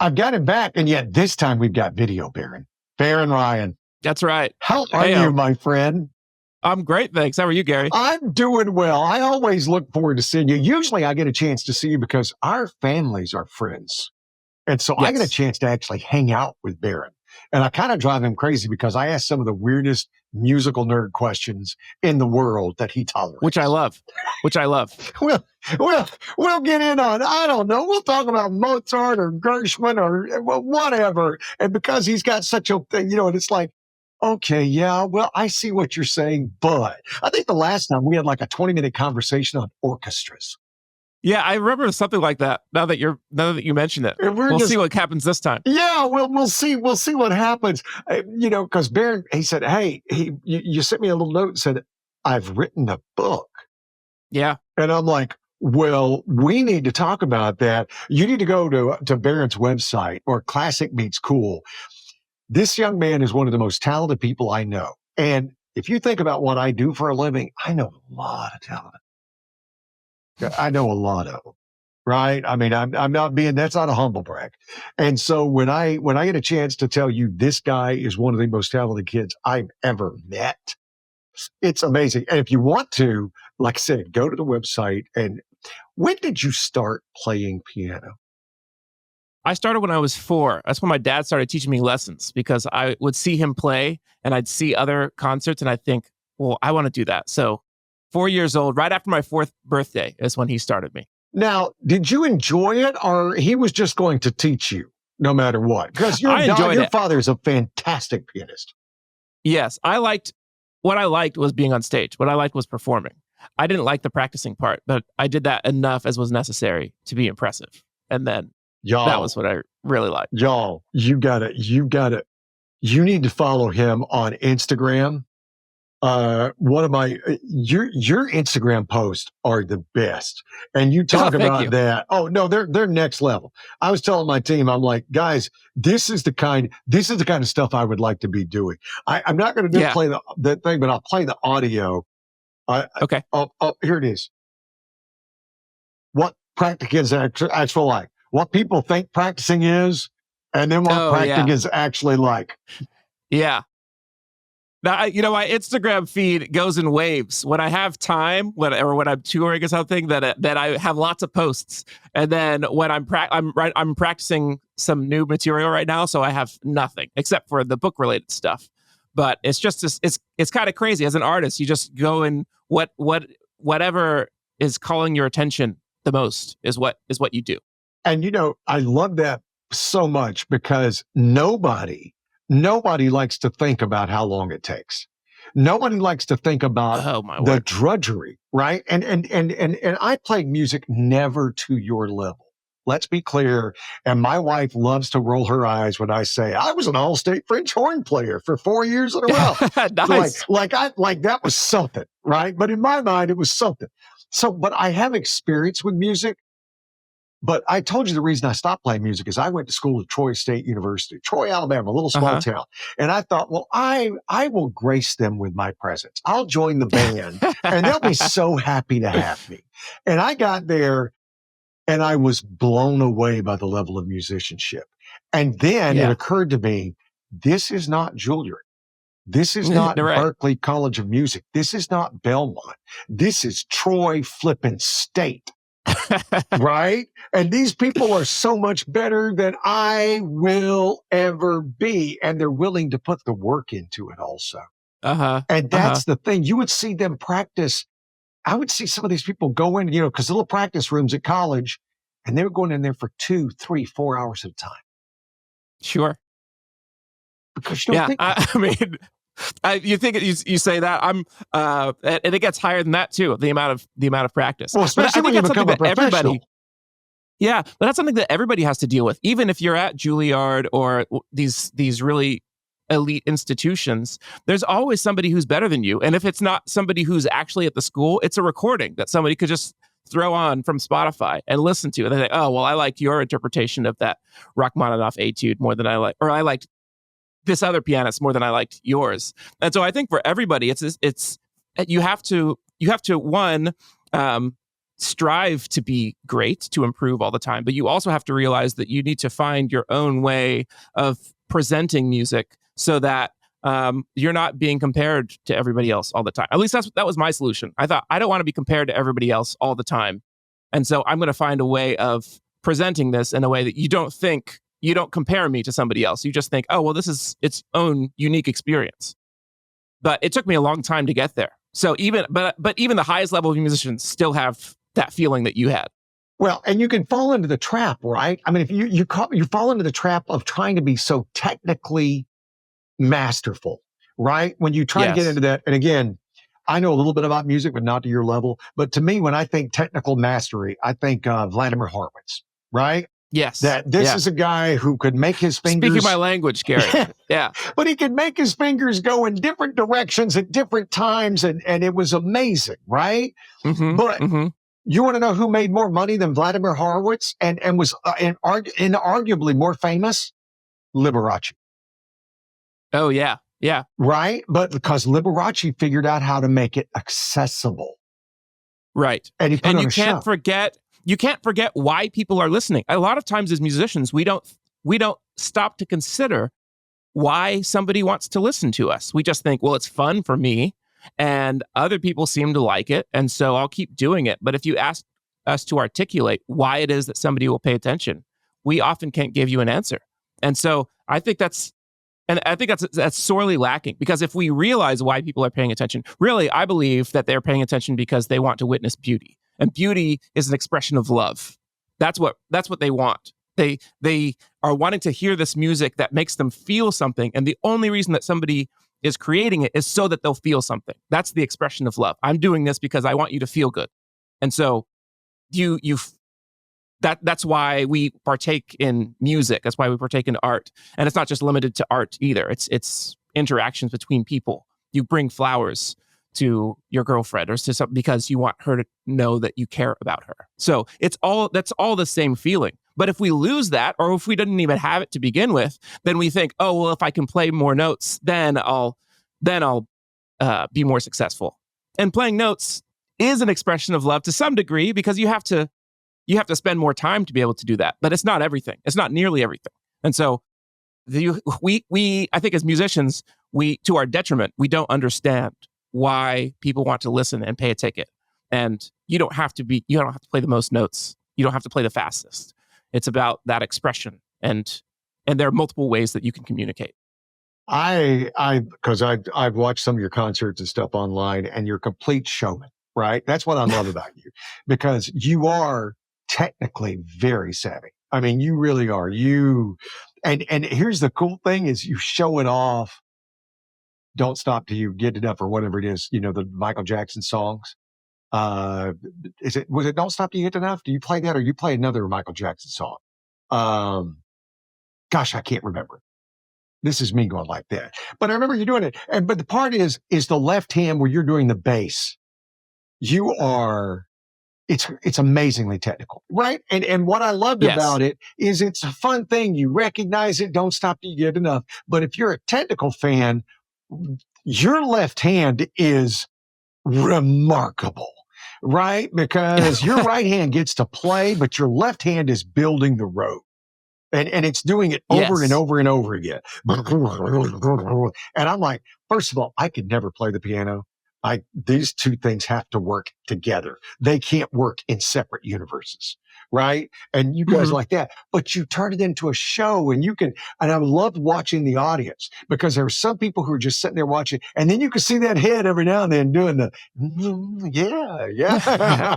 I've got him back, and yet this time we've got video, Barron. Barron Ryan. That's right. How are you, my friend? I'm great, thanks. How are you, Gary? I'm doing well. I always look forward to seeing you. Usually I get a chance to see you because our families are friends. And so I get a chance to actually hang out with Barron. And I kind of drive him crazy because I ask some of the weirdest musical nerd questions in the world that he tolerates. Which I love. We'll get in on, I don't know, we'll talk about Mozart or Gershwin or whatever. And because he's got such a thing, and it's like, okay, yeah, well, I see what you're saying, but I think the last time we had like a 20-minute conversation on orchestras. Yeah, I remember something like that. Now that you mention it, we'll see what happens this time. Yeah, we'll see what happens. Because Barron, he said, "Hey, you sent me a little note and said I've written a book." Yeah, and I'm like, "Well, we need to talk about that. You need to go to Barron's website or Classic Meets Cool." This young man is one of the most talented people I know, and if you think about what I do for a living, I know a lot of talent. I know a lot of them, right? I mean, I'm not being, that's not a humble brag. And so when I get a chance to tell you this guy is one of the most talented kids I've ever met, it's amazing. And if you want to, like I said, go to the website. And when did you start playing piano? I started when I was 4. That's when my dad started teaching me lessons because I would see him play and I'd see other concerts and I'd think, well, I want to do that. So 4 years old, right after my 4th birthday is when he started me. Now, did you enjoy it or he was just going to teach you no matter what? Because your father is a fantastic pianist. Yes, what I liked was being on stage. What I liked was performing. I didn't like the practicing part, but I did that enough as was necessary to be impressive. And then that was what I really liked. Y'all, you need to follow him on Instagram. One of your Instagram posts are the best. And you talk about that. Oh no, they're next level. I was telling my team, I'm like, guys, this is the kind of stuff I would like to be doing. I'm not going to play the thing, but I'll play the audio. Okay. Oh, here it is. What practicing is actually like, what people think practicing is, and then what practicing is actually like. Yeah. Now, my Instagram feed goes in waves. When I have time, when I'm touring or something, that I have lots of posts, and then when I'm practicing some new material right now, so I have nothing except for the book related stuff. But it's just it's kind of crazy. As an artist, you just go in whatever is calling your attention the most is what you do. And I love that so much because nobody likes to think about how long it takes. Nobody likes to think about the drudgery, right? And I play music never to your level. Let's be clear. And my wife loves to roll her eyes when I say I was an all-state French horn player for 4 years in a row. Nice. Like that was something, right? But in my mind, it was something. So, but I have experience with music. But I told you the reason I stopped playing music is I went to school at Troy State University, Troy, Alabama, a little small town. And I thought, well, I will grace them with my presence. I'll join the band and they'll be so happy to have me. And I got there and I was blown away by the level of musicianship. And then it occurred to me, this is not Juilliard. This is not Berklee College of Music. This is not Belmont. This is Troy flippin' State. Right? And these people are so much better than I will ever be. And they're willing to put the work into it also. And that's the thing. You would see them practice. I would see some of these people go in, because little practice rooms at college, and they were going in there for 2, 3, 4 hours at a time. Sure. Because you don't think I mean, you think you say that and it gets higher than that too. The amount of practice. Well, especially when you become a professional. Yeah, but that's something that everybody has to deal with. Even if you're at Juilliard or these really elite institutions, there's always somebody who's better than you. And if it's not somebody who's actually at the school, it's a recording that somebody could just throw on from Spotify and listen to. And they think, oh, well, I like your interpretation of that Rachmaninoff etude more than I liked this other pianist more than I liked yours. And so I think for everybody, it's you have to one, strive to be great, to improve all the time, but you also have to realize that you need to find your own way of presenting music so that you're not being compared to everybody else all the time. At least that was my solution. I thought, I don't want to be compared to everybody else all the time. And so I'm going to find a way of presenting this in a way that you don't compare me to somebody else. You just think, oh, well, this is its own unique experience. But it took me a long time to get there. So even the highest level of musicians still have that feeling that you had. Well, and you can fall into the trap, right? I mean, if you fall into the trap of trying to be so technically masterful, right? When you try to get into that, and again, I know a little bit about music, but not to your level. But to me, when I think technical mastery, I think Vladimir Horowitz, right? Yes. That this is a guy who could make his fingers... Speaking my language, Gary. Yeah. But he could make his fingers go in different directions at different times, and it was amazing, right? But you want to know who made more money than Vladimir Horowitz and was inarguably more famous? Liberace. Oh, yeah. Yeah. Right? But because Liberace figured out how to make it accessible. Right. And he put on a show. You can't forget why people are listening. A lot of times as musicians, we don't stop to consider why somebody wants to listen to us. We just think, well, it's fun for me and other people seem to like it, and so I'll keep doing it. But if you ask us to articulate why it is that somebody will pay attention, we often can't give you an answer. And so I think that's sorely lacking, because if we realize why people are paying attention, really, I believe that they're paying attention because they want to witness beauty. And beauty is an expression of love. That's what they want. They are wanting to hear this music that makes them feel something. And the only reason that somebody is creating it is so that they'll feel something. That's the expression of love. I'm doing this because I want you to feel good. And so that's why we partake in music. That's why we partake in art. And it's not just limited to art either. It's interactions between people. You bring flowers to your girlfriend or to something because you want her to know that you care about her. So that's all the same feeling. But if we lose that, or if we didn't even have it to begin with, then we think, oh, well, if I can play more notes, then I'll be more successful. And playing notes is an expression of love to some degree, because you have to spend more time to be able to do that. But it's not everything. It's not nearly everything. And so I think as musicians, to our detriment, we don't understand why people want to listen and pay a ticket. And you don't have to play the most notes. You don't have to play the fastest. It's about that expression. And there are multiple ways that you can communicate. Because I've watched some of your concerts and stuff online, and you're a complete showman, right? That's what I love about you, because you are technically very savvy. I mean, you really are. And here's the cool thing is you show it off. Don't Stop Till You Get Enough, or whatever it is, the Michael Jackson songs. Was it Don't Stop Till You Get Enough? Do you play that, or you play another Michael Jackson song? Gosh, I can't remember. This is me going like that. But I remember you doing it. But the part is the left hand where you're doing the bass. It's amazingly technical, right? And what I loved about it is it's a fun thing. You recognize it. Don't stop till you get enough. But if you're a technical fan, your left hand is remarkable, right? Because your right hand gets to play, but your left hand is building the road. And it's doing it over and over and over again. And I'm like, first of all, I could never play the piano. These two things have to work together. They can't work in separate universes, right? And you guys like that, but you turn it into a show, and I love watching the audience, because there are some people who are just sitting there watching, and then you can see that head every now and then doing the, yeah.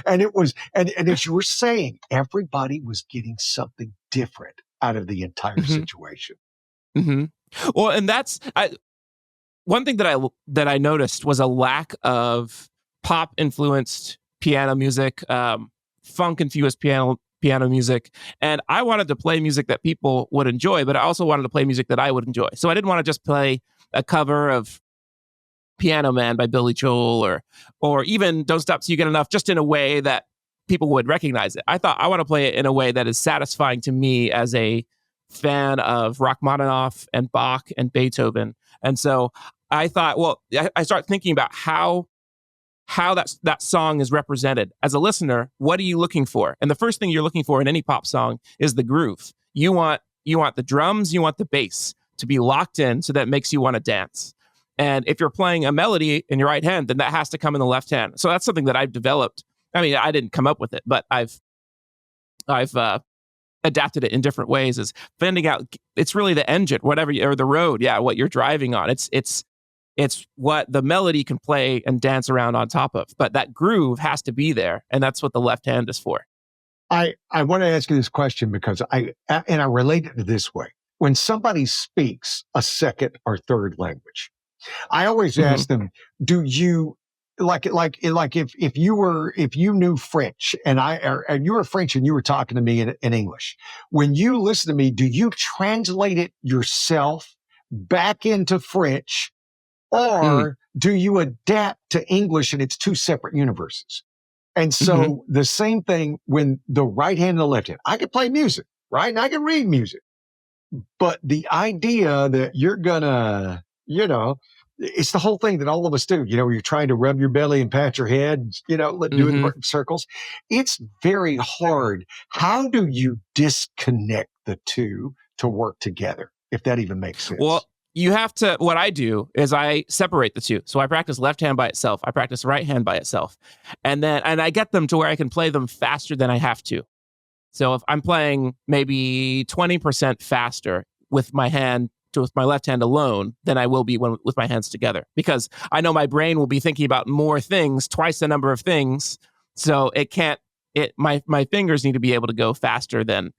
and as you were saying, everybody was getting something different out of the entire situation. Well, and that's, one thing that I noticed was a lack of pop influenced piano music, funk infused piano music, and I wanted to play music that people would enjoy, but I also wanted to play music that I would enjoy. So I didn't want to just play a cover of Piano Man by Billy Joel or even Don't Stop Till You Get Enough, just in a way that people would recognize it. I thought I want to play it in a way that is satisfying to me as a fan of Rachmaninoff and Bach and Beethoven. And so I thought, well, I started thinking about how how that song is represented. As a listener, what are you looking for? And the first thing you're looking for in any pop song is the groove. You want the drums, you want the bass to be locked in so that it makes you want to dance. And if you're playing a melody in your right hand, then that has to come in the left hand. So that's something that I've developed. I mean, I didn't come up with it, but I've adapted it in different ways. Is finding out it's really the engine, or the road, what you're driving on. It's what the melody can play and dance around on top of, but that groove has to be there, and that's what the left hand is for. I want to ask you this question because I relate it this way. When somebody speaks a second or third language, I always ask them, do you like if you knew French and you were French and you were talking to me in English, when you listen to me, do you translate it yourself back into French, or do you adapt to English and it's two separate universes? And so the same thing when the right hand and the left hand. I can play music, right? And I can read music. But the idea that you're gonna, it's the whole thing that all of us do. You're trying to rub your belly and pat your head, doing the circles. It's very hard. How do you disconnect the two to work together, if that even makes sense? Well, you have to, what I do is I separate the two. So I practice left hand by itself. I practice right hand by itself. And I get them to where I can play them faster than I have to. So if I'm playing maybe 20% faster with my left hand alone than I will be with my hands together, because I know my brain will be thinking about more things, twice the number of things. So my fingers need to be able to go faster than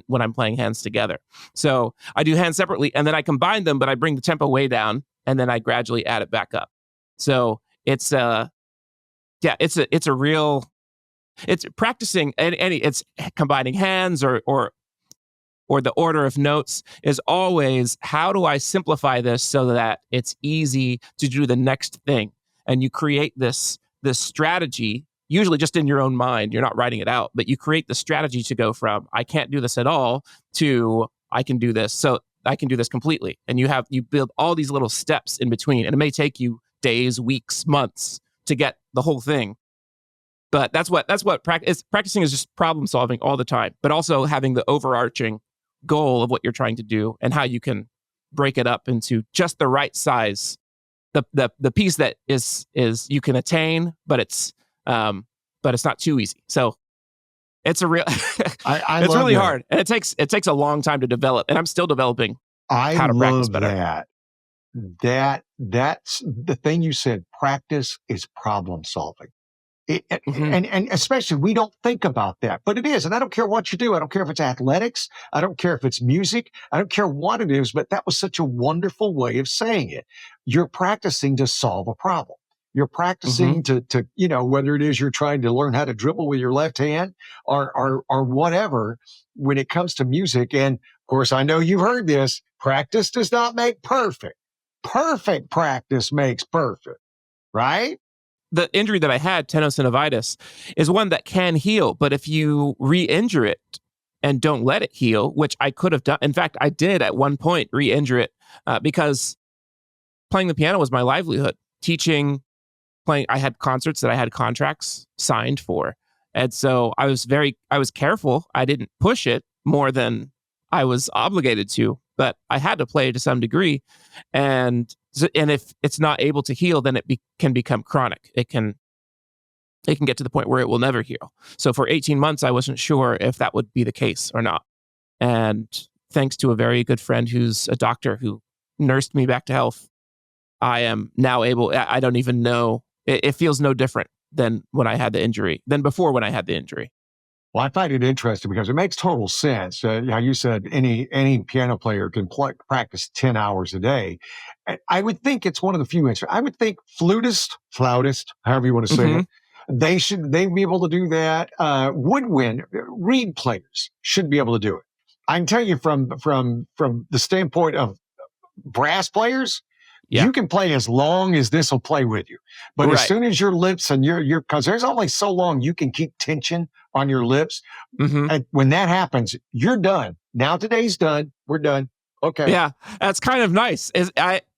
when I'm playing hands together. So I do hands separately, and then I combine them, but I bring the tempo way down, and then I gradually add it back up. So it's practicing it's combining hands or the order of notes is always, how do I simplify this so that it's easy to do the next thing? And you create this strategy, usually just in your own mind. You're not writing it out, but you create the strategy to go from I can't do this at all to I can do this. So I can do this completely. And you build all these little steps in between, and it may take you days, weeks, months to get the whole thing. But that's what practicing is, just problem solving all the time, but also having the overarching goal of what you're trying to do and how you can break it up into just the right size, the piece that is you can attain, but it's not too easy. So it's a real it's really hard, and it takes a long time to develop, and I'm still developing how to practice better. That's the thing you said. Practice is problem solving. And especially, we don't think about that, but it is. And I don't care what you do. I don't care if it's athletics. I don't care if it's music. I don't care what it is, but that was such a wonderful way of saying it. You're practicing to solve a problem. You're practicing to whether it is you're trying to learn how to dribble with your left hand or whatever, when it comes to music. And of course, I know you've heard this: practice does not make perfect. Perfect practice makes perfect, right? The injury that I had, tenosynovitis, is one that can heal. But if you re-injure it and don't let it heal, which I could have done. In fact, I did at one point re-injure it because playing the piano was my livelihood. Teaching, playing, I had concerts that I had contracts signed for. And so I was careful. I didn't push it more than I was obligated to, but I had to play to some degree. And if it's not able to heal, then it can become chronic. It can get to the point where it will never heal. So for 18 months, I wasn't sure if that would be the case or not. And thanks to a very good friend who's a doctor who nursed me back to health, I am now able, I don't even know, it feels no different than when I had the injury, than before when I had the injury. Well, I find it interesting because it makes total sense. How you said any piano player can practice 10 hours a day. I would think it's one of the few instruments. I would think flautist, however you want to say it, they'd be able to do that. Woodwind, reed players should be able to do it. I can tell you from the standpoint of brass players, you can play as long as this will play with you. But as soon as your lips and because there's only so long you can keep tension on your lips. And when that happens, you're done. Now today's done. We're done. Okay. Yeah, that's kind of nice.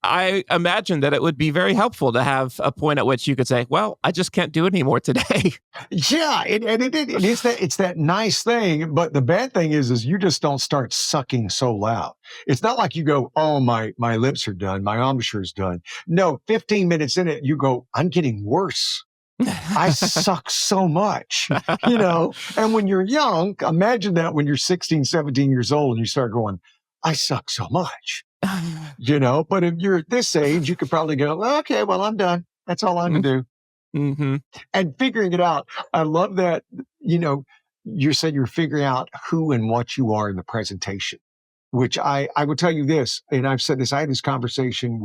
I imagine that it would be very helpful to have a point at which you could say, "Well, I just can't do it anymore today." Yeah, it is that it's that nice thing, but the bad thing is you just don't start sucking so loud. It's not like you go, "Oh, my lips are done, my embouchure's done." No, 15 minutes in it, you go, "I'm getting worse. I suck so much," And when you're young, imagine that when you're 16, 17 years old and you start going, "I suck so much," But if you're at this age, you could probably go, "Okay, well, I'm done. That's all I'm gonna do." Mm-hmm. And figuring it out. I love that, you said you're figuring out who and what you are in the presentation, which I will tell you this, and I've said this, I had this conversation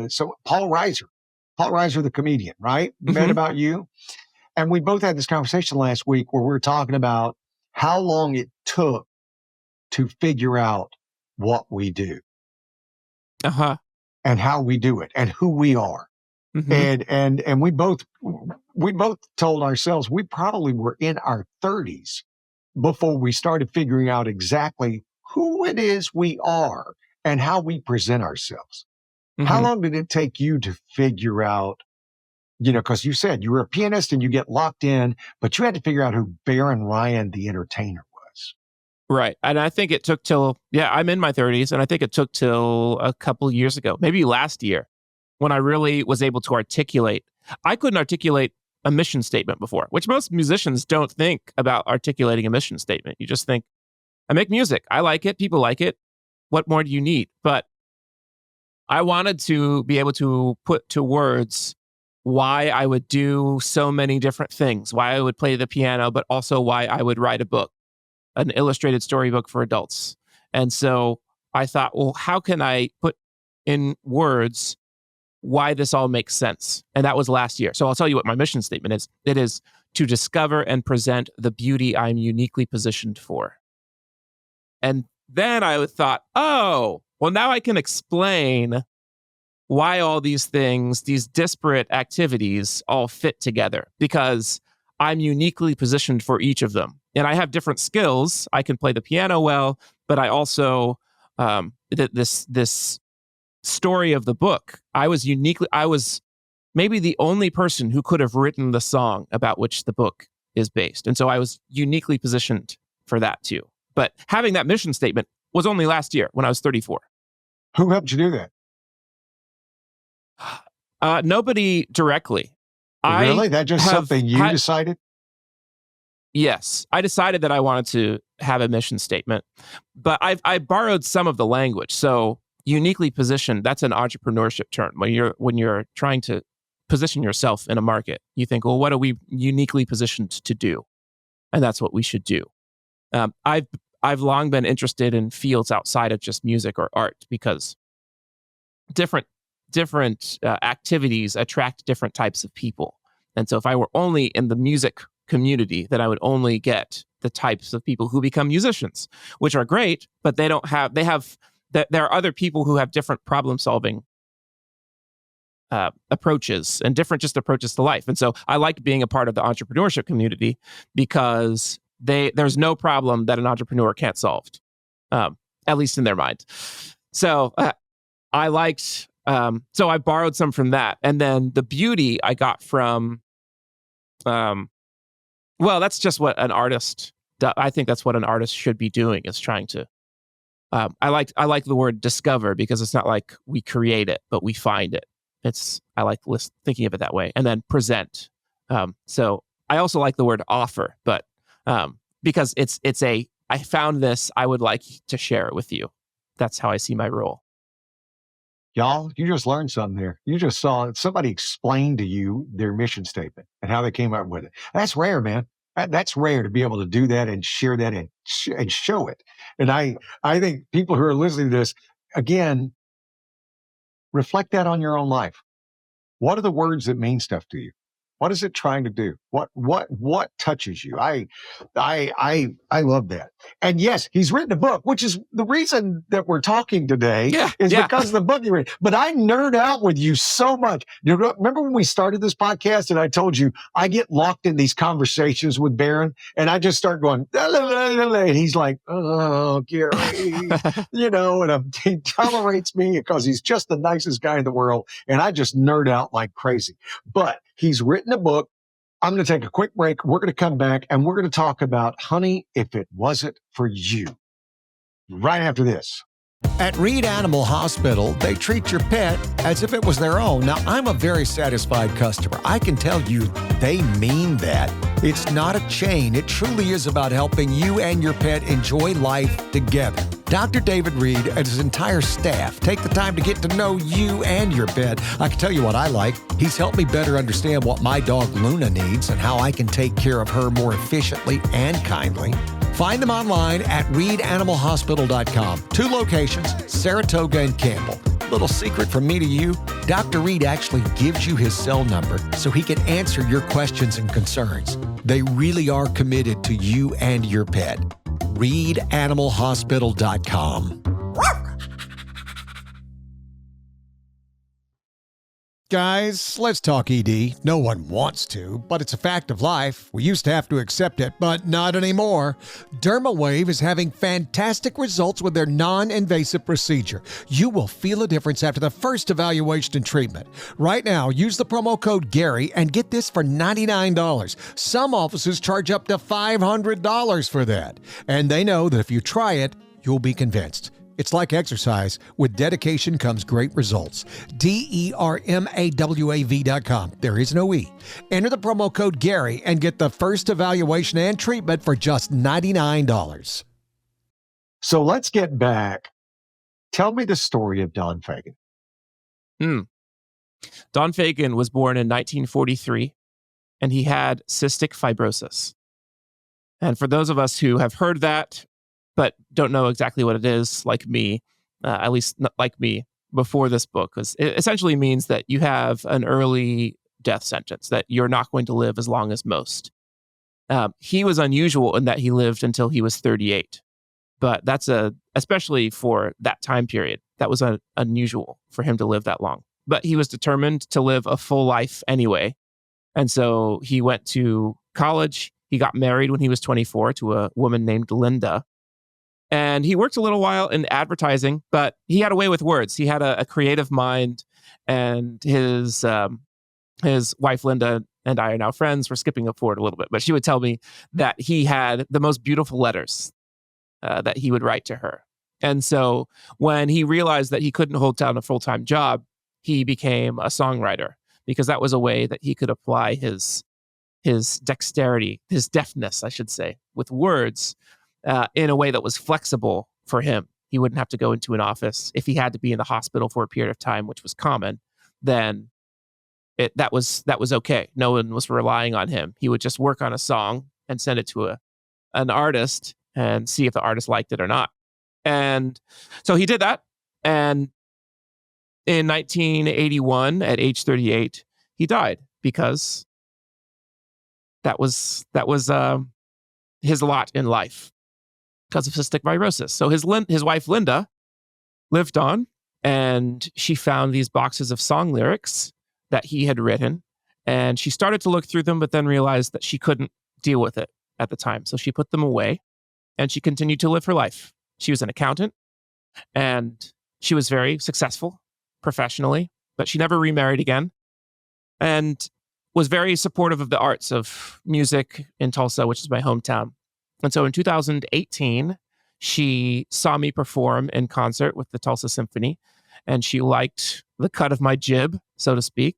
so Paul Reiser, the comedian, right? Met Mm-hmm. about you. And we both had this conversation last week where we were talking about how long it took to figure out what we do Uh-huh. and how we do it and who we are. Mm-hmm. And we both told ourselves we probably were in our 30s before we started figuring out exactly who it is we are and how we present ourselves. How Mm-hmm. long did it take you to figure out, because you said you were a pianist and you get locked in, but you had to figure out who Barron Ryan, the entertainer, was. Right. And I think it took till, I'm in my 30s, and I think it took till a couple years ago, maybe last year, when I really was able to articulate. I couldn't articulate a mission statement before, which most musicians don't think about articulating a mission statement. You just think, I make music. I like it. People like it. What more do you need? But I wanted to be able to put to words why I would do so many different things, why I would play the piano, but also why I would write a book, an illustrated storybook for adults. And so I thought, well, how can I put in words why this all makes sense? And that was last year. So I'll tell you what my mission statement is. It is to discover and present the beauty I'm uniquely positioned for. And then I thought, oh, well, now I can explain why all these things, these disparate activities, all fit together, because I'm uniquely positioned for each of them. And I have different skills. I can play the piano well, but I also, this story of the book, I was maybe the only person who could have written the song about which the book is based. And so I was uniquely positioned for that too. But having that mission statement was only last year when I was 34. Who helped you do that? Nobody directly. Really? I That just have something you had, decided? yes, I decided that I wanted to have a mission statement, but I borrowed some of the language. So uniquely positioned, that's an entrepreneurship term. When you're trying to position yourself in a market, you think, well, what are we uniquely positioned to do? And that's what we should do. I've long been interested in fields outside of just music or art, because different activities attract different types of people. And so if I were only in the music community, then I would only get the types of people who become musicians, which are great, but there are other people who have different problem solving approaches and different just approaches to life. And so I like being a part of the entrepreneurship community, because there's no problem that an entrepreneur can't solve, at least in their mind. So I liked, so I borrowed some from that. And then the beauty I got from, that's just what an artist I think that's what an artist should be doing, is trying to, I like the word discover, because it's not like we create it, but we find it. I like thinking of it that way. And then present. So I also like the word offer, but, because I found this, I would like to share it with you. That's how I see my role. Y'all, you just learned something there. You just saw somebody explain to you their mission statement and how they came up with it. That's rare, man. That's rare to be able to do that and share that and show it. And I think people who are listening to this, again, reflect that on your own life. What are the words that mean stuff to you? What is it trying to do? What touches you? I love that. And yes, he's written a book, which is the reason that we're talking today is because of the book you read. But I nerd out with you so much. You remember when we started this podcast and I told you I get locked in these conversations with Barron and I just start going, la, la, la, la, la, and he's like, oh, Gary, and he tolerates me because he's just the nicest guy in the world. And I just nerd out like crazy. But he's written a book. I'm going to take a quick break. We're going to come back and we're going to talk about Honey, If It Wasn't for You right after this. At Reed Animal Hospital, they treat your pet as if it was their own. Now, I'm a very satisfied customer. I can tell you they mean that. It's not a chain. It truly is about helping you and your pet enjoy life together. Dr. David Reed and his entire staff take the time to get to know you and your pet. I can tell you what I like. He's helped me better understand what my dog Luna needs and how I can take care of her more efficiently and kindly. Find them online at reedanimalhospital.com. 2 locations, Saratoga and Campbell. Little secret from me to you, Dr. Reed actually gives you his cell number so he can answer your questions and concerns. They really are committed to you and your pet. reedanimalhospital.com. Guys, let's talk ED. No one wants to, but it's a fact of life. We used to have to accept it, but not anymore. DermaWave is having fantastic results with their non-invasive procedure. You will feel a difference after the first evaluation and treatment. Right now, use the promo code Gary and get this for $99. Some offices charge up to $500 for that. And they know that if you try it, you'll be convinced. It's like exercise. With dedication comes great results. DERMAWAV.com. There is no E. Enter the promo code Gary and get the first evaluation and treatment for just $99. So let's get back. Tell me the story of Don Fagan. Don Fagan was born in 1943, and he had cystic fibrosis. And for those of us who have heard that, but don't know exactly what it is, like me, at least not like me, before this book, because it essentially means that you have an early death sentence, that you're not going to live as long as most. He was unusual in that he lived until he was 38. But that's especially for that time period, that was unusual for him to live that long. But he was determined to live a full life anyway. And so he went to college. He got married when he was 24 to a woman named Linda. And he worked a little while in advertising, but he had a way with words. He had a creative mind, and his wife, Linda, and I are now friends. We're skipping forward a little bit, but she would tell me that he had the most beautiful letters that he would write to her. And so when he realized that he couldn't hold down a full-time job, he became a songwriter, because that was a way that he could apply his dexterity, his deftness, I should say, with words, in a way that was flexible for him. He wouldn't have to go into an office. If he had to be in the hospital for a period of time, which was common, then that was okay. No one was relying on him. He would just work on a song and send it to an artist and see if the artist liked it or not. And so he did that. And in 1981, at age 38, he died, because that was his lot in life, because of cystic fibrosis. So his wife, Linda, lived on, and she found these boxes of song lyrics that he had written, and she started to look through them, but then realized that she couldn't deal with it at the time. So she put them away, and she continued to live her life. She was an accountant, and she was very successful professionally, but she never remarried again, and was very supportive of the arts, of music in Tulsa, which is my hometown. And so in 2018, she saw me perform in concert with the Tulsa Symphony, and she liked the cut of my jib, so to speak.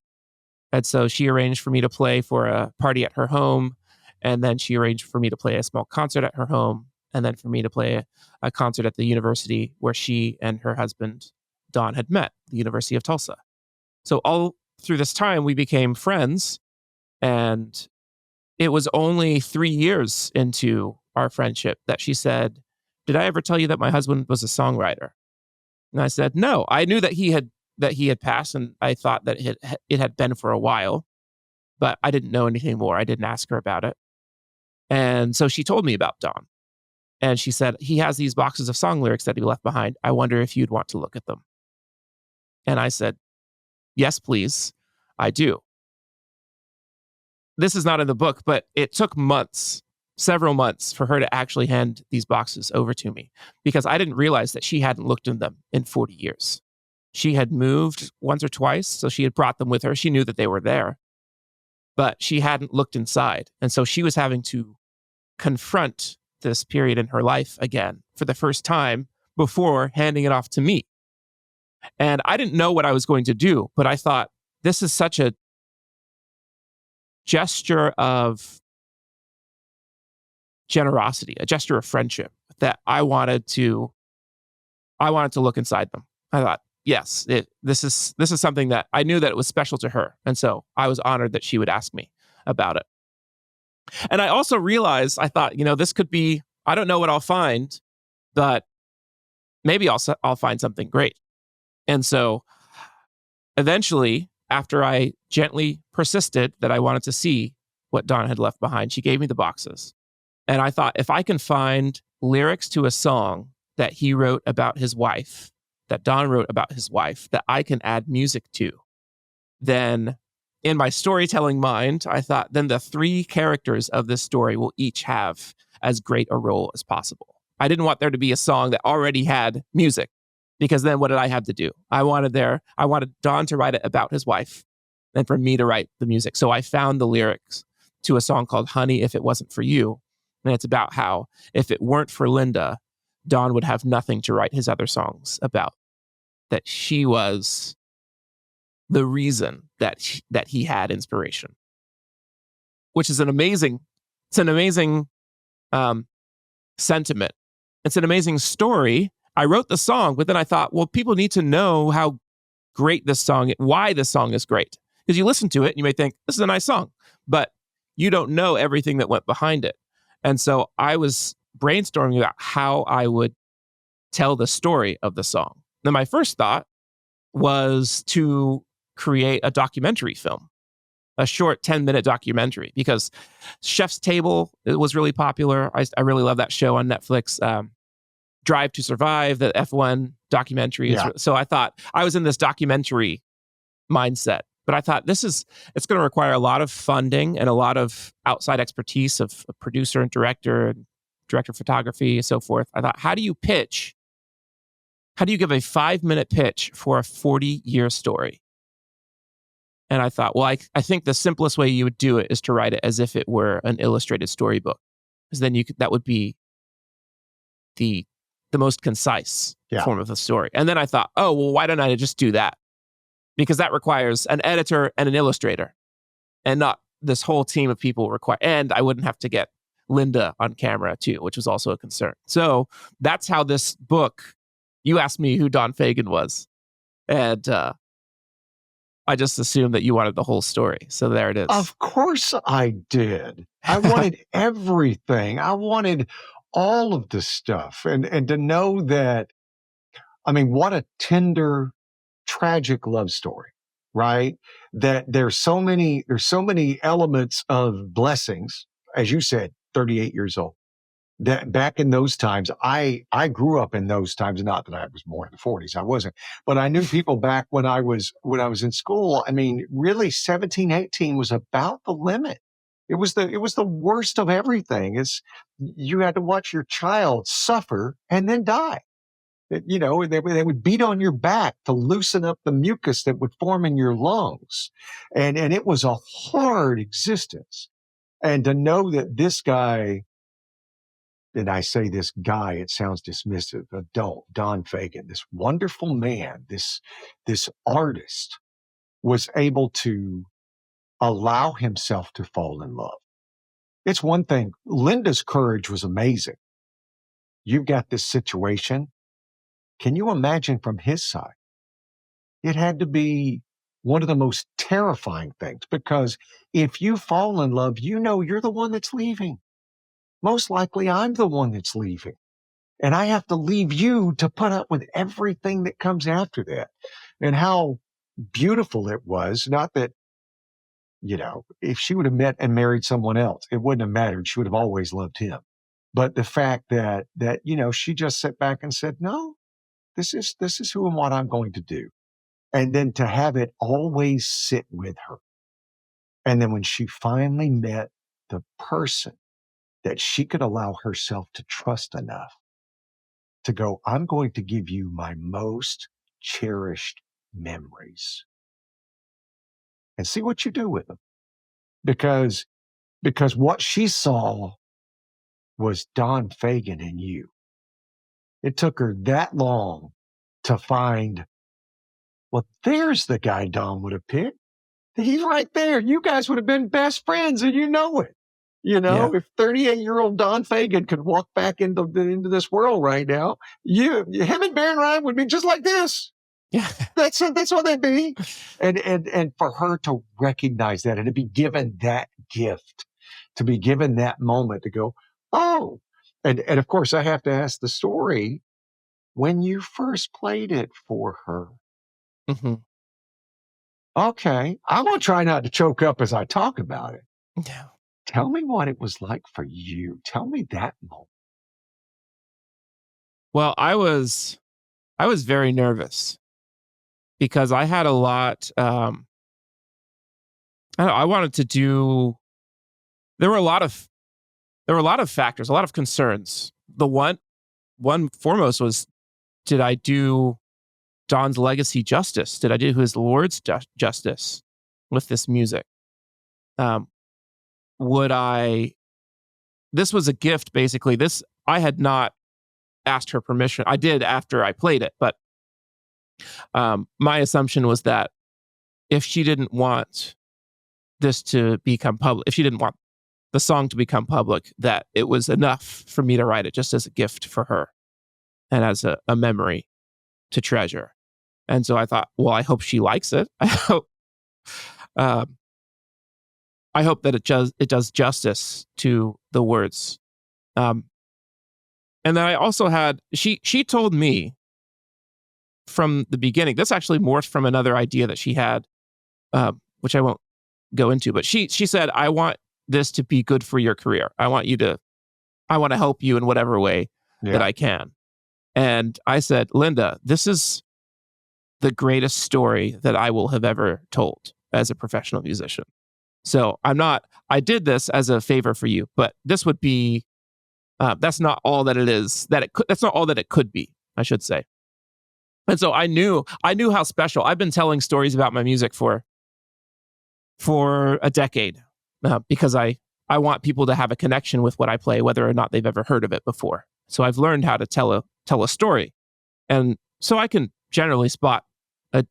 And so she arranged for me to play for a party at her home, and then she arranged for me to play a small concert at her home, and then for me to play a concert at the university where she and her husband, Don, had met, the University of Tulsa. So all through this time, we became friends, and it was only 3 years into our friendship that she said, "Did I ever tell you that my husband was a songwriter?" And I said, "No." I knew that he had passed, and I thought that it had been for a while. but I didn't know anything more. I didn't ask her about it. And so she told me about Don. And she said, he has these boxes of song lyrics that he left behind. I wonder if you'd want to look at them. And I said, yes, please. I do. This is not in the book, but it took months, several months, for her to actually hand these boxes over to me because I didn't realize that she hadn't looked in them in 40 years. She had moved once or twice, so she had brought them with her. She knew that they were there, but she hadn't looked inside. And so she was having to confront this period in her life again for the first time before handing it off to me. And I didn't know what I was going to do, but I thought, this is such a gesture of generosity, a gesture of friendship that I wanted to look inside them. I thought, yes, this is something that I knew that it was special to her. And so I was honored that she would ask me about it. And I also realized, I thought, this could be, I don't know what I'll find, but maybe I'll find something great. And so eventually, after I gently persisted that I wanted to see what Don had left behind, she gave me the boxes. And I thought, if I can find lyrics to a song that he wrote about his wife, that Don wrote about his wife, that I can add music to, then in my storytelling mind, I thought, then the three characters of this story will each have as great a role as possible. I didn't want there to be a song that already had music, because then what did I have to do? I wanted Don to write it about his wife and for me to write the music. So I found the lyrics to a song called Honey, If It Wasn't For You. And it's about how if it weren't for Linda, Don would have nothing to write his other songs about. That she was the reason that he had inspiration, which is an amazing sentiment. It's an amazing story. I wrote the song, but then I thought, well, people need to know how great this song, why this song is great. Because you listen to it and you may think, this is a nice song, but you don't know everything that went behind it. And so I was brainstorming about how I would tell the story of the song. Now, my first thought was to create a documentary film, a short 10-minute documentary, because Chef's Table, it was really popular. I really love that show on Netflix. Drive to Survive, the F1 documentary. Yeah. So I thought I was in this documentary mindset, but I thought it's going to require a lot of funding and a lot of outside expertise of a producer and director of photography and so forth. I thought, how do you give a 5-minute pitch for a 40-year story? And I thought, well, I think the simplest way you would do it is to write it as if it were an illustrated storybook, because then that would be the most concise form of the story. And then I thought, oh, well, why don't I just do that? Because that requires an editor and an illustrator, and not this whole team of people and I wouldn't have to get Linda on camera too, which was also a concern. So that's how this book, you asked me who Don Fagan was, and I just assumed that you wanted the whole story. So there it is. Of course I did. I wanted everything. I wanted all of the stuff. And to know that, I mean, what a tender, tragic love story, right? That there's so many elements of blessings, as you said, 38 years old. That back in those times, I grew up in those times. Not that I was born in the 40s, I wasn't, but I knew people back when I was in school. I mean, really, 17, 18 was about the limit. It was the worst of everything. You had to watch your child suffer and then die. They would beat on your back to loosen up the mucus that would form in your lungs, and it was a hard existence. And to know that this guy. And I say this guy, it sounds dismissive. Don Fagan, this wonderful man, this artist, was able to allow himself to fall in love. It's one thing. Linda's courage was amazing. You've got this situation. Can you imagine from his side? It had to be one of the most terrifying things, because if you fall in love, you're the one that's leaving. Most likely I'm the one that's leaving, and I have to leave you to put up with everything that comes after that. And how beautiful it was. Not that if she would have met and married someone else, it wouldn't have mattered. She would have always loved him. But the fact that she just sat back and said, no, this is who and what I'm going to do. And then to have it always sit with her. And then when she finally met the person that she could allow herself to trust enough to go, I'm going to give you my most cherished memories and see what you do with them. Because what she saw was Don Fagen in you. It took her that long to find, well, there's the guy Don would have picked. He's right there. You guys would have been best friends and you know it. If 38-year-old Don Fagen could walk back into this world right now, him and Barron Ryan would be just like this. Yeah. That's what they'd be. And for her to recognize that and to be given that gift, to be given that moment to go, oh, and of course I have to ask the story when you first played it for her. Mm-hmm. Okay. I'm going to try not to choke up as I talk about it. Yeah. Tell me what it was like for you. Tell me that moment. Well, I was very nervous because I had a lot, I wanted to do, there were a lot of factors, a lot of concerns. The one foremost was, did I do Don's legacy justice? Did I do his Lord's justice with this music? This was a gift, basically. I had not asked her permission. I did after I played it, but my assumption was that if she didn't want this to become public, if she didn't want the song to become public, that it was enough for me to write it just as a gift for her and as a memory to treasure. And so I thought, well, I hope she likes it. I hope that it does justice to the words. And then I also had, she told me from the beginning, this actually morphed from another idea that she had, which I won't go into, but she said, I want this to be good for your career. I want to help you in whatever way that I can. And I said, Linda, this is the greatest story that I will have ever told as a professional musician. So I did this as a favor for you, but this would be, that's not all that it is, that's not all that it could be, I should say. And so I knew how special. I've been telling stories about my music for a decade, because I want people to have a connection with what I play, whether or not they've ever heard of it before. So I've learned how to tell a story. And so I can generally spot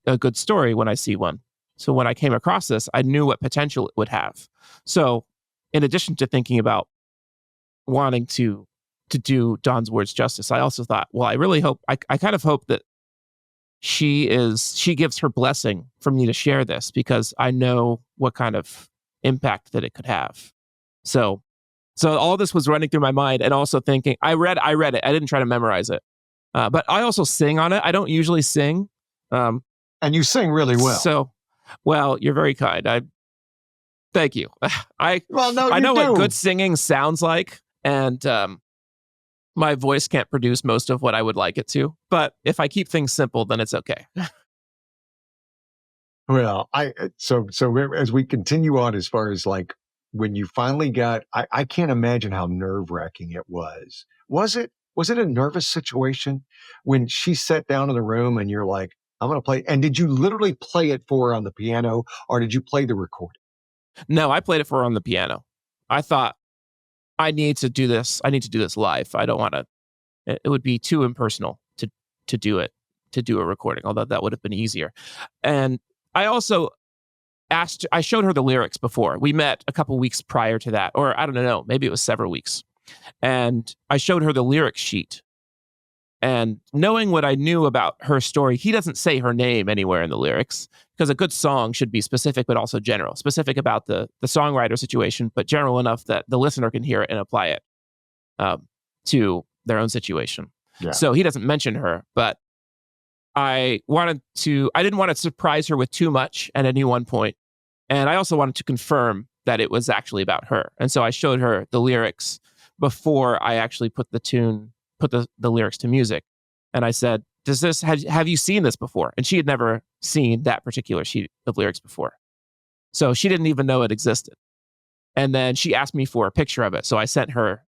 a good story when I see one. So when I came across this, I knew what potential it would have. So in addition to thinking about wanting to do Don's words justice, I also thought, well, I really hope, I kind of hope that she gives her blessing for me to share this, because I know what kind of impact that it could have. So all this was running through my mind, and also thinking, I read it. I didn't try to memorize it. But I also sing on it. I don't usually sing. And you sing really well. So, well, you're very kind. Thank you. I know what good singing sounds like, and my voice can't produce most of what I would like it to. But if I keep things simple, then it's okay. Well, so as we continue on, as far as like when you finally got, I can't imagine how nerve-wracking it was. Was it a nervous situation when she sat down in the room and you're like, I'm going to play? And did you literally play it for her on the piano, or did you play the recording? No, I played it for her on the piano. I thought, I need to do this live. I don't want to, it would be too impersonal to do a recording, although that would have been easier. And I also I showed her the lyrics before. We met a couple weeks prior to that, or I don't know, maybe it was several weeks. And I showed her the lyric sheet. And knowing what I knew about her story, he doesn't say her name anywhere in the lyrics, because a good song should be specific, but also general. Specific about the songwriter situation, but general enough that the listener can hear it and apply it to their own situation. Yeah. So he doesn't mention her, but I didn't want to surprise her with too much at any one point. And I also wanted to confirm that it was actually about her. And so I showed her the lyrics before I actually put the lyrics to music. And I said, have you seen this before? And she had never seen that particular sheet of lyrics before. So she didn't even know it existed. And then she asked me for a picture of it. So I sent her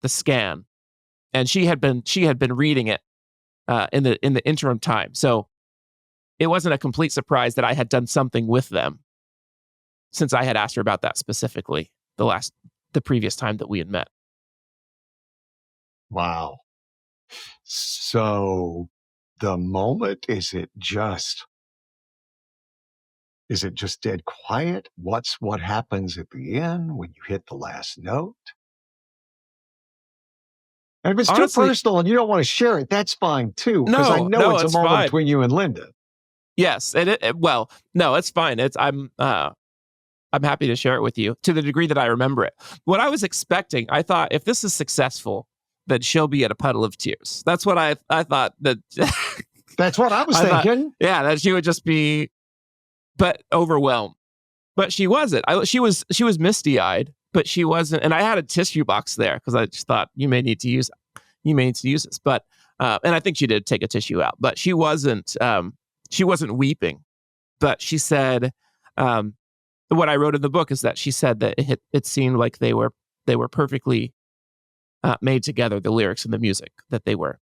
the scan, and she had been reading it in the interim time. So it wasn't a complete surprise that I had done something with them, since I had asked her about that specifically the previous time that we had met. Wow. So the moment, is it just dead quiet? What happens at the end when you hit the last note? And if it's Honestly, too personal and you don't want to share it, that's fine too. Because I know it's a moment fine. between you and Linda. Yes, and no, it's fine. I'm happy to share it with you to the degree that I remember it. What I was expecting, I thought, if this is successful, then she'll be at a puddle of tears. That's what I thought. That That's what I was thinking. That she would just be, but overwhelmed. But she wasn't. She was misty-eyed, but she wasn't. And I had a tissue box there because I just thought you may need to use this. But and I think she did take a tissue out, but she wasn't. She wasn't weeping. But she said, what I wrote in the book is that she said that it seemed like they were perfectly made together, the lyrics and the music, that they were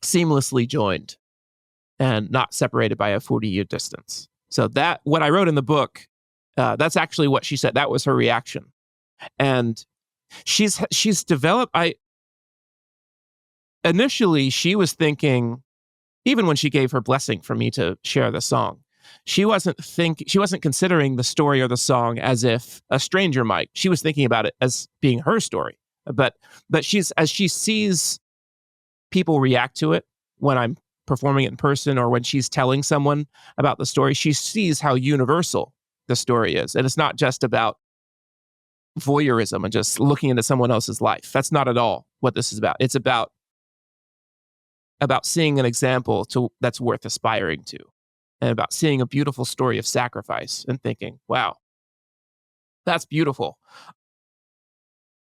seamlessly joined and not separated by a 40-year distance. So that, what I wrote in the book, that's actually what she said. That was her reaction. And she's developed, initially she was thinking, even when she gave her blessing for me to share the song, she wasn't considering the story or the song as if a stranger might. She was thinking about it as being her story. But as she sees people react to it when I'm performing it in person or when she's telling someone about the story, she sees how universal the story is. And it's not just about voyeurism and just looking into someone else's life. That's not at all what this is about. It's about seeing an example that's worth aspiring to, and about seeing a beautiful story of sacrifice and thinking, wow, that's beautiful.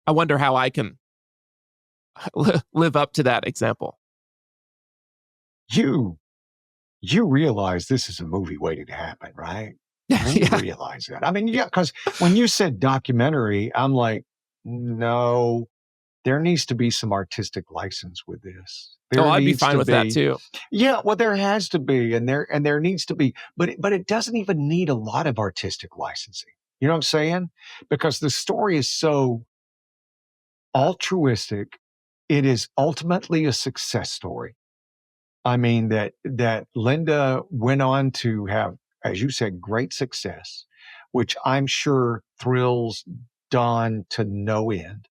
I wonder how I can live up to that example. You realize this is a movie waiting to happen, right? You realize that. I mean, yeah, because when you said documentary, I'm like, no, there needs to be some artistic license with this. I'd be fine with that too. Yeah, well, there has to be, and there needs to be, but it doesn't even need a lot of artistic licensing. You know what I'm saying? Because the story is so altruistic. It is ultimately a success story. I mean, that Linda went on to have, as you said, great success, which I'm sure thrills Don to no end,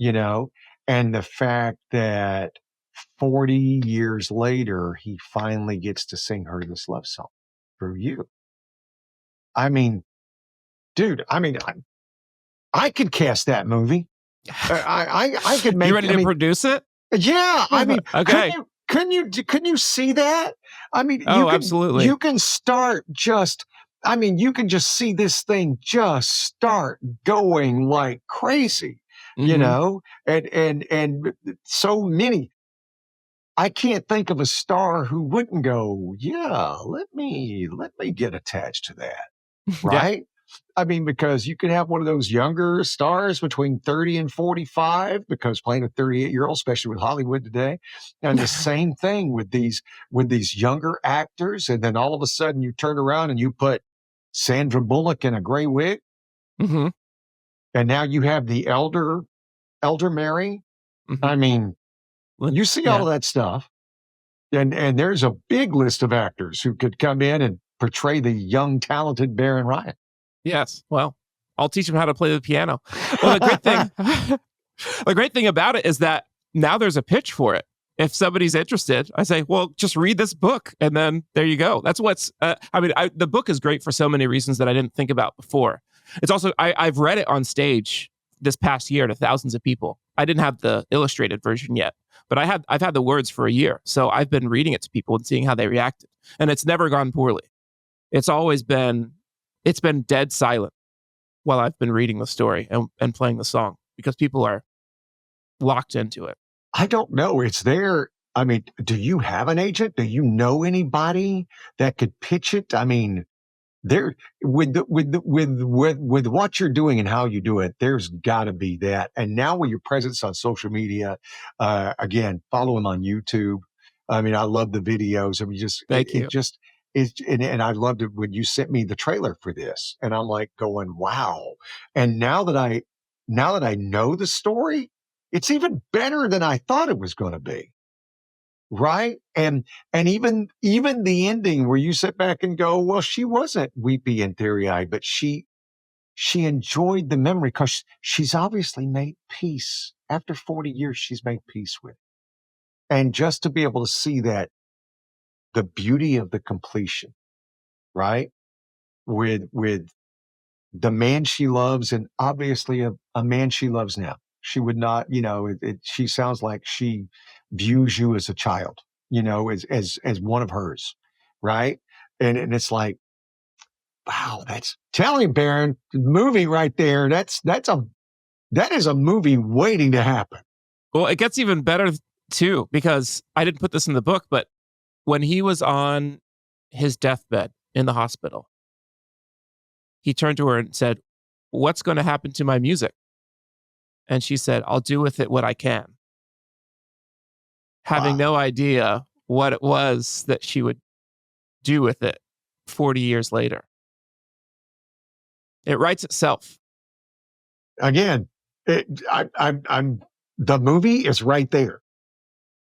and the fact that 40 years later, he finally gets to sing her this love song through you. I mean, dude, I could cast that movie. I could make. You ready to produce it? Yeah, I mean, okay. Can you see that? I mean, absolutely. You can start you can just see this thing just start going like crazy, and so many. I can't think of a star who wouldn't go, yeah, let me get attached to that. Right? I mean, because you could have one of those younger stars between 30 and 45, because playing a 38-year-old, especially with Hollywood today, and the same thing with these younger actors. And then all of a sudden you turn around and you put Sandra Bullock in a gray wig. Mm-hmm. And now you have the elder Mary. Mm-hmm. I mean, you see all of that stuff. And there's a big list of actors who could come in and portray the young, talented Barron Ryan. Yes. Well, I'll teach him how to play the piano. Well, the great thing about it is that now there's a pitch for it. If somebody's interested, I say, well, just read this book, and then there you go. That's what's. The book is great for so many reasons that I didn't think about before. It's also I've read it on stage this past year to thousands of people. I didn't have the illustrated version yet, but I've had the words for a year, so I've been reading it to people and seeing how they reacted, and it's never gone poorly. it's been dead silent while I've been reading the story and playing the song because people are locked into it. I don't know. It's there. I mean, do you have an agent? Do you know anybody that could pitch it? I mean, there with what you're doing and how you do it, there's got to be that. And now with your presence on social media, again, follow him on YouTube. I mean, I love the videos. I mean, Thank you. And I loved it when you sent me the trailer for this, and I'm like going, wow. And now that I know the story, it's even better than I thought it was going to be. Right. And even the ending where you sit back and go, well, she wasn't weepy and teary eyed, but she enjoyed the memory because she's obviously made peace after 40 years. She's made peace with it. And just to be able to see that, the beauty of the completion, right? With the man she loves and obviously a man she loves now. She would not, she sounds like she views you as a child, as one of hers. Right. And it's like, wow, tell him, Barron, the movie right there. That is a movie waiting to happen. Well, it gets even better too, because I didn't put this in the book, but when he was on his deathbed in the hospital, he turned to her and said, "What's going to happen to my music?" And she said, "I'll do with it what I can." Having no idea what it was that she would do with it 40 years later. It writes itself. Again, I'm the movie is right there.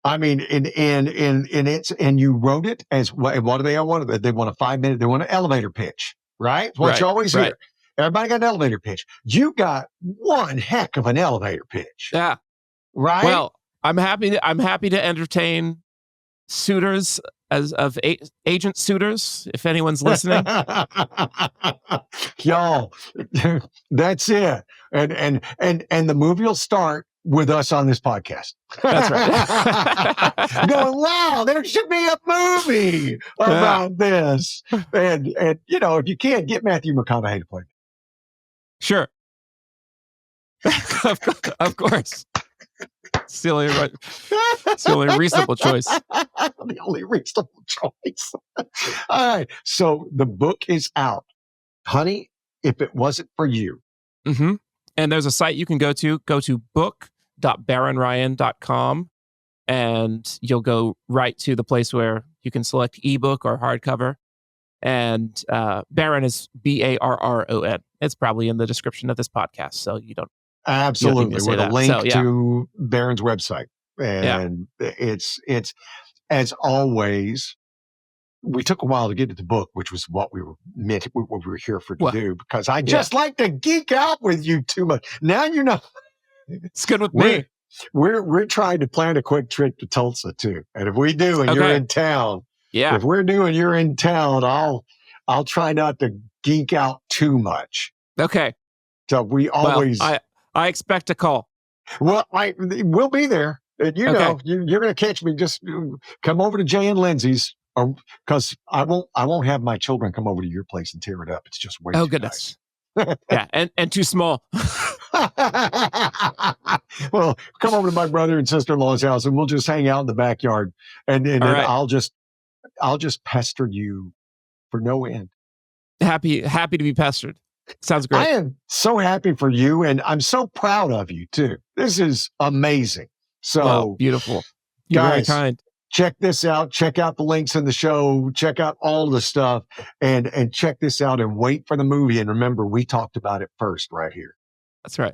I mean, and you wrote it as what do they want? They want a 5-minute, they want an elevator pitch, right? It's what you always hear. Everybody got an elevator pitch. You got one heck of an elevator pitch. Yeah. Right. Well, I'm happy to entertain suitors of agent suitors, if anyone's listening. Y'all, that's it. And the movie will start with us on this podcast. That's right. Going, wow, there should be a movie about this. And if you can't get Matthew McConaughey to play. Sure. Of course. It's the only reasonable choice. The only reasonable choice. All right. So the book is out. Honey, if it wasn't for you. Mm-hmm. And there's a site you can go to book.barronryan.com, and you'll go right to the place where you can select ebook or hardcover. And Barron is Barron. It's probably in the description of this podcast, so you don't. Absolutely, with a link So, to Barron's website. And it's as always, we took a while to get to the book, which was what we were here for to do, because I just like to geek out with you too much. Now you know. It's good with me. We're trying to plan a quick trip to Tulsa too. And if we do and you're in town, if we're doing you're in town, I'll try not to geek out too much. Okay. So we always I expect a call. Well, we'll be there. And you're going to catch me. Just come over to Jay and Lindsay's, because I won't have my children come over to your place and tear it up. It's just way too goodness. Nice. Yeah, and too small. Well, come over to my brother and sister-in-law's house, and we'll just hang out in the backyard, and then I'll just pester you for no end. Happy to be pestered. Sounds great. I am so happy for you, and I'm so proud of you too. This is amazing. So beautiful. You're guys, very kind. Check this out. Check out the links in the show. Check out all the stuff, and check this out and wait for the movie. And remember, we talked about it first right here. That's right.